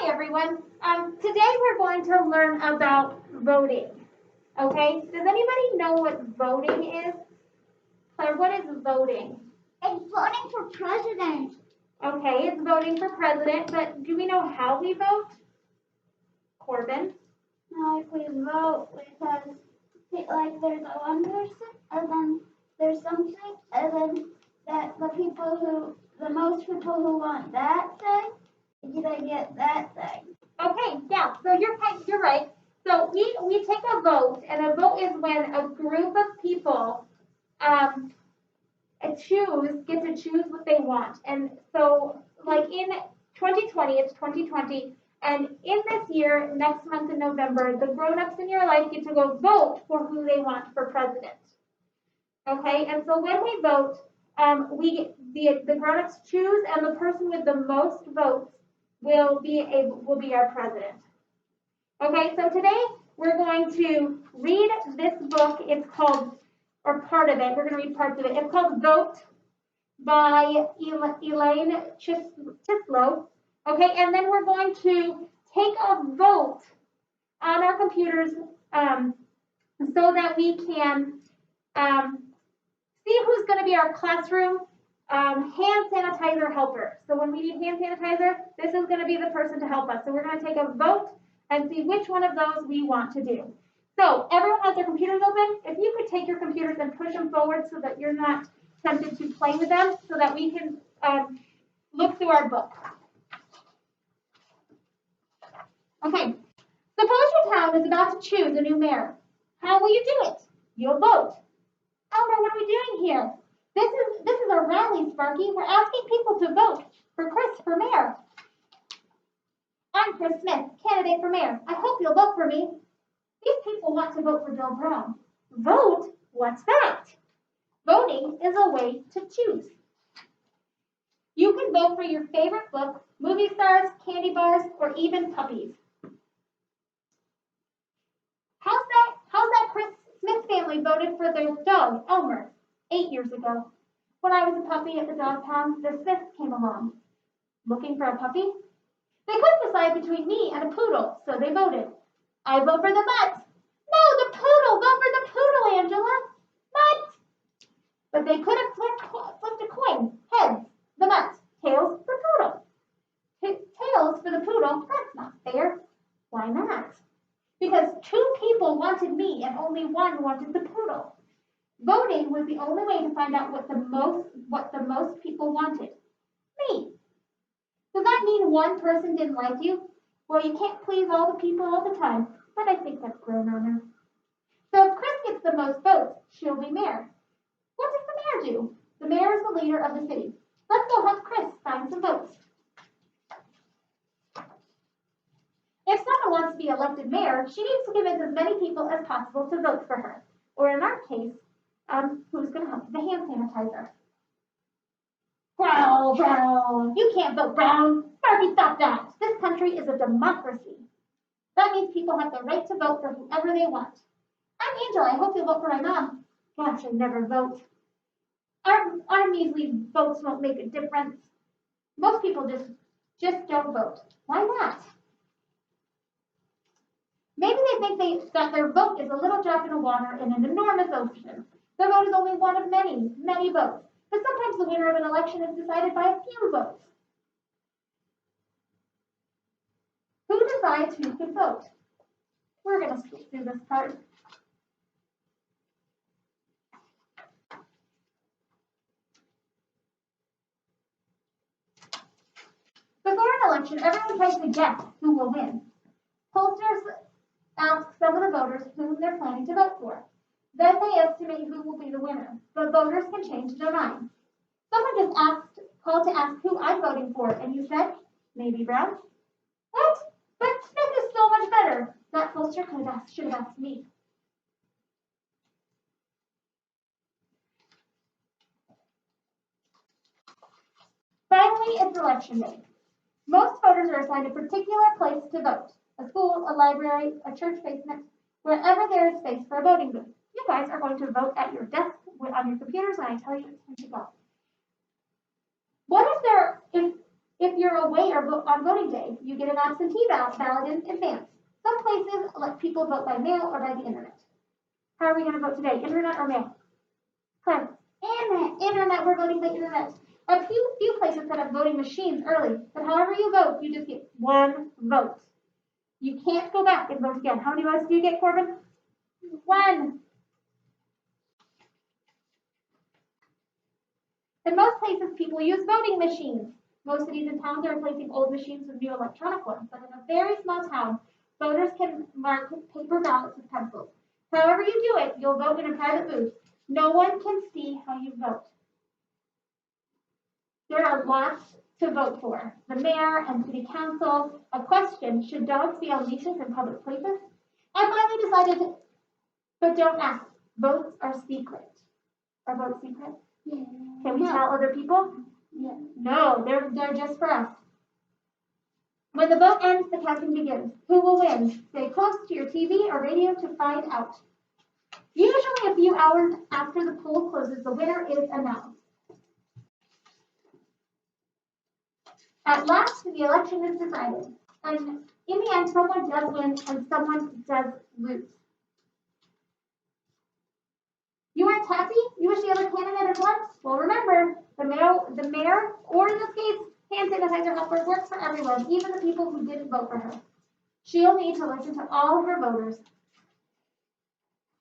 Hi everyone. Today we're going to learn about voting. Okay, does anybody know what voting is? Claire, what is voting? It's voting for president. Okay, it's voting for president, but do we know how we vote? Corbin? Like we vote because like there's a one person and then there's something and then that the most people who want that thing, they get that thing. Okay, yeah, so you're right. So we take a vote, and a vote is when a group of people get to choose what they want. And so like in 2020, it's 2020, and in this year, next month in November, the grown-ups in your life get to go vote for who they want for president. Okay, and so when we vote, the grown-ups choose, and the person with the most votes will be our president. Okay, so today we're going to read this book. It's called, or part of it, we're going to read parts of it. It's called Vote by Elaine Chislow. Okay, and then we're going to take a vote on our computers so that we can see who's going to be our classroom hand sanitizer helper. So when we need hand sanitizer, this is going to be the person to help us. So we're going to take a vote and see which one of those we want to do. So everyone has their computers open. If you could take your computers and push them forward so that you're not tempted to play with them, so that we can look through our book. Okay, suppose your town is about to choose a new mayor. How will you do it? You'll vote. Elmer, what are we doing here? This is a rally, Sparky. We're asking people to vote for Chris for mayor. I'm Chris Smith, candidate for mayor. I hope you'll vote for me. These people want to vote for Bill Brown. Vote? What's that? Voting is a way to choose. You can vote for your favorite book, movie stars, candy bars, or even puppies. How's that Chris Smith family voted for their dog, Elmer, 8 years ago? When I was a puppy at the dog pound, the Smiths came along. Looking for a puppy? They couldn't decide between me and a poodle, so they voted. I vote for the mutt. No, the poodle! Vote for the poodle, Angela! Mutt! But they could have flipped a coin. Heads, the mutt. Tails, the poodle. Tails for the poodle? That's not fair. Why not? Because 2 people wanted me and only 1 wanted the poodle. Voting was the only way to find out what the most people wanted. Me. Does that mean 1 person didn't like you? Well, you can't please all the people all the time, but I think that's grown on her. So if Chris gets the most votes, she'll be mayor. What does the mayor do? The mayor is the leader of the city. Let's go help Chris find some votes. If someone wants to be elected mayor, she needs to convince as many people as possible to vote for her. Or in our case, who's going to help with the hand sanitizer? Brown. You can't vote Brown. Sparky, stop that. This country is a democracy. That means people have the right to vote for whoever they want. I'm Angela. I hope you'll vote for my mom. Gosh, I never vote. Our measly votes won't make a difference. Most people just don't vote. Why not? Maybe they think that their vote is a little drop in the water in an enormous ocean. Their vote is only one of many, many votes. But sometimes the winner of an election is decided by a few votes. Who decides who can vote? We're going to skip through this part. Before an election, everyone tries to guess who will win. Pollsters ask some of the voters whom they're planning to vote for. Then they estimate who will be the winner, but voters can change their minds. Someone just called to ask who I'm voting for, and you said, maybe Brown? What? But Smith is so much better. That pollster should have asked me. Finally, it's election day. Most voters are assigned a particular place to vote. A school, a library, a church basement, wherever there is space for a voting booth. You guys are going to vote at your desk on your computers when I tell you it's time to go. What if If you're away or on voting day, you get an absentee ballot in advance. Some places let people vote by mail or by the internet. How are we going to vote today? Internet or mail? Claire? Internet. We're voting by internet. A few places set up voting machines early, but however you vote, you just get one vote. You can't go back and vote again. How many votes do you get, Corbin? One. In most places, people use voting machines. Most cities and towns are replacing old machines with new electronic ones, but in a very small town, voters can mark paper ballots with pencils. However you do it, you'll vote in a private booth. No one can see how you vote. There are lots to vote for. The mayor and city council. A question, should dogs be on leashes in public places? I finally decided, but don't ask. Votes are secret. Are votes secret? Yeah. Can we tell other people? Yeah. No, they're just for us. When the vote ends, the counting begins. Who will win? Stay close to your TV or radio to find out. Usually a few hours after the poll closes, the winner is announced. At last, the election is decided. And in the end, someone does win and someone does lose. You aren't happy? You wish the other candidate had won? Well, remember, the mayor, or in this case, hand sanitizer helper works for everyone, even the people who didn't vote for her. She'll need to listen to all of her voters.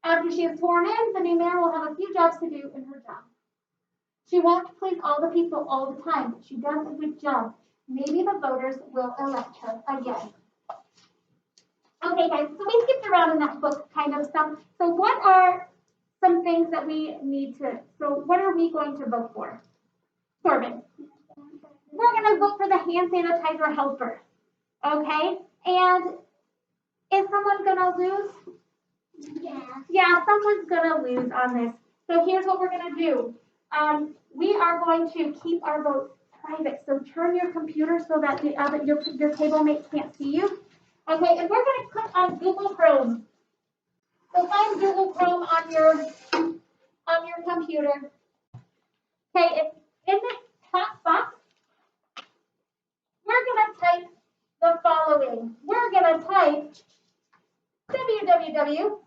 After she is sworn in, the new mayor will have a few jobs to do in her job. She won't please all the people all the time, but she does a good job. Maybe the voters will elect her again. Okay, guys, so we skipped around in that book kind of stuff. So what are some things that we need to, so what are we going to vote for? Corbin. We're going to vote for the hand sanitizer helper. Okay? And is someone going to lose? Yeah, someone's going to lose on this. So here's what we're going to do. We are going to keep our votes private. So turn your computer so that your table mates can't see you. Okay, and we're going to click on Google Chrome. So find Google Chrome on your computer. Okay, in the top box, we're going to type the following. We're going to type www.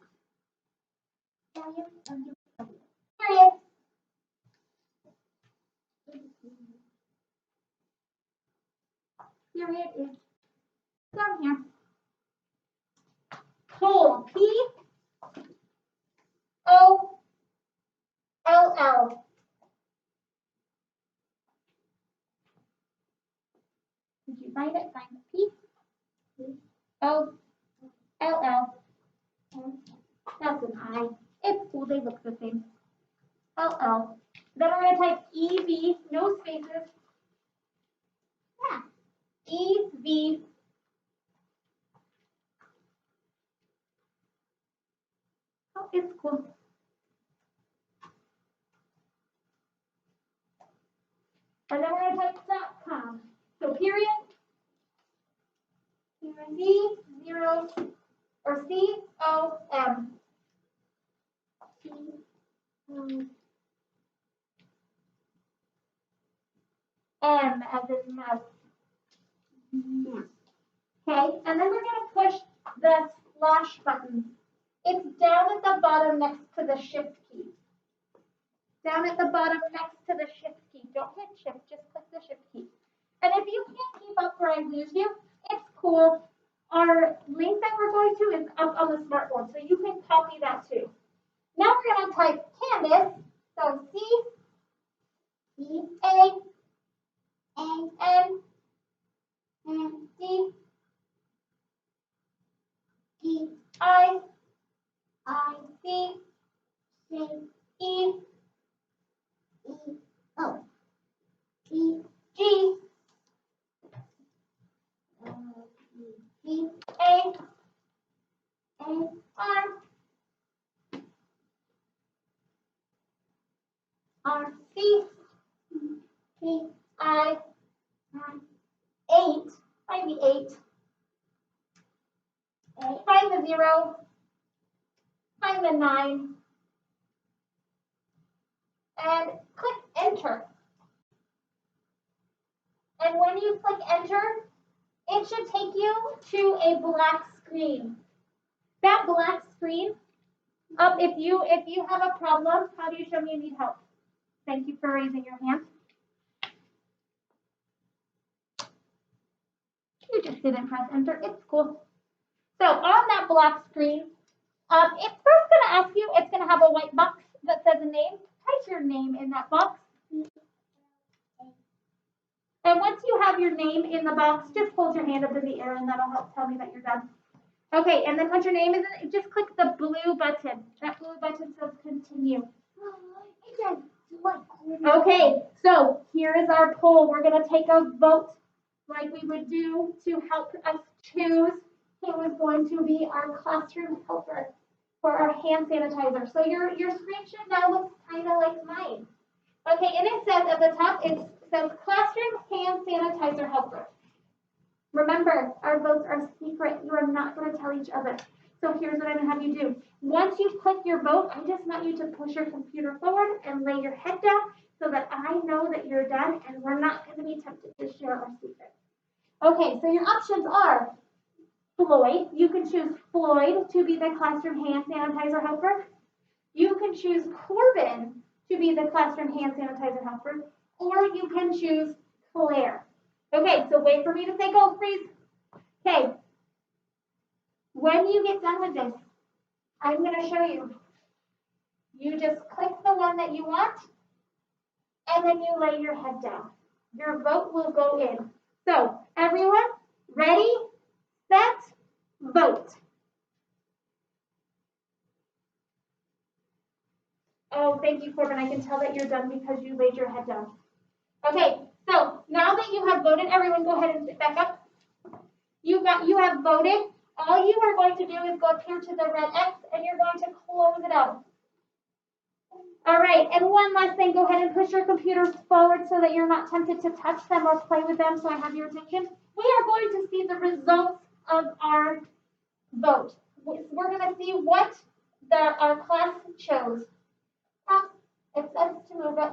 Period. Period is down here. Poll. P-O-L-L. Did you find it? Find P-O-L-L. That's an I. It's cool. They look the same. L-L. Then we're going to type E-V, no spaces. Yeah. E-V. Oh, it's cool. And then we're going to type .com. So period, C0, or C-O-M. M as in mouse. Okay, and then we're going to push the slash button. It's down at the bottom next to the shift key. Down at the bottom next to the shift key. Don't hit shift, just click the shift key. And if you can't keep up or I lose you, it's cool. Our link that we're going to is up on the smartphone, so you can copy that too. Now we're going to type Candace, so C-E-E-O-P-I-8, find the 8, find the 0, find the 9, and click enter. And when you click enter, it should take you to a black screen. That black screen, if you have a problem, how do you show me you need help? Thank you for raising your hand. You just didn't press enter. It's cool. So on that black screen, it's first going to ask you, it's going to have a white box that says a name. Type your name in that box. And once you have your name in the box, just hold your hand up in the air and that'll help tell me that you're done. Okay, and then once your name is in, just click the blue button. That blue button says continue. Okay, so here is our poll. We're going to take a vote like we would do to help us choose who is going to be our classroom helper for our hand sanitizer. So your screen should now look kind of like mine. Okay, and it says at the top, it says classroom hand sanitizer helper. Remember, our votes are secret. You are not going to tell each other. So here's what I'm going to have you do. Once you click your vote, I just want you to push your computer forward and lay your head down so that I know that you're done and we're not going to be tempted to share our secret. Okay, so your options are Floyd. You can choose Floyd to be the classroom hand sanitizer helper. You can choose Corbin to be the classroom hand sanitizer helper, or you can choose Claire. Okay, so wait for me to say go, please. Okay. When you get done with this, I'm going to show you. You just click the one that you want, and then you lay your head down. Your vote will go in. So, everyone, ready, set, vote. Oh, thank you, Corbin. I can tell that you're done because you laid your head down. Okay, so now that you have voted, everyone go ahead and sit back up. You have voted. All you are going to do is go up here to the red X and you're going to close it out. All right, and one last thing, go ahead and push your computers forward so that you're not tempted to touch them or play with them, so I have your attention. We are going to see the results of our vote. We're going to see what our class chose. It says to move it.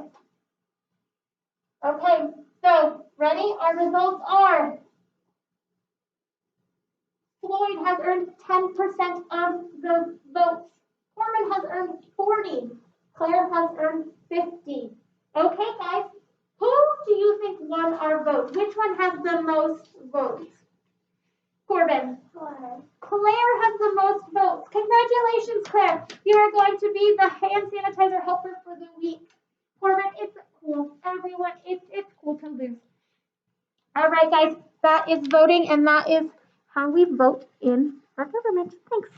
Okay, so ready? Our results are Floyd has earned 10% of the votes. Corbin has earned 40. Claire has earned 50. Okay, guys, who do you think won our vote? Which one has the most votes? Corbin. Claire has the most votes. Congratulations, Claire. You are going to be the hand sanitizer helper for the week. Corbin, it's cool. Everyone, it's cool to lose. All right, guys, that is voting, and that is how we vote in our government. Thanks.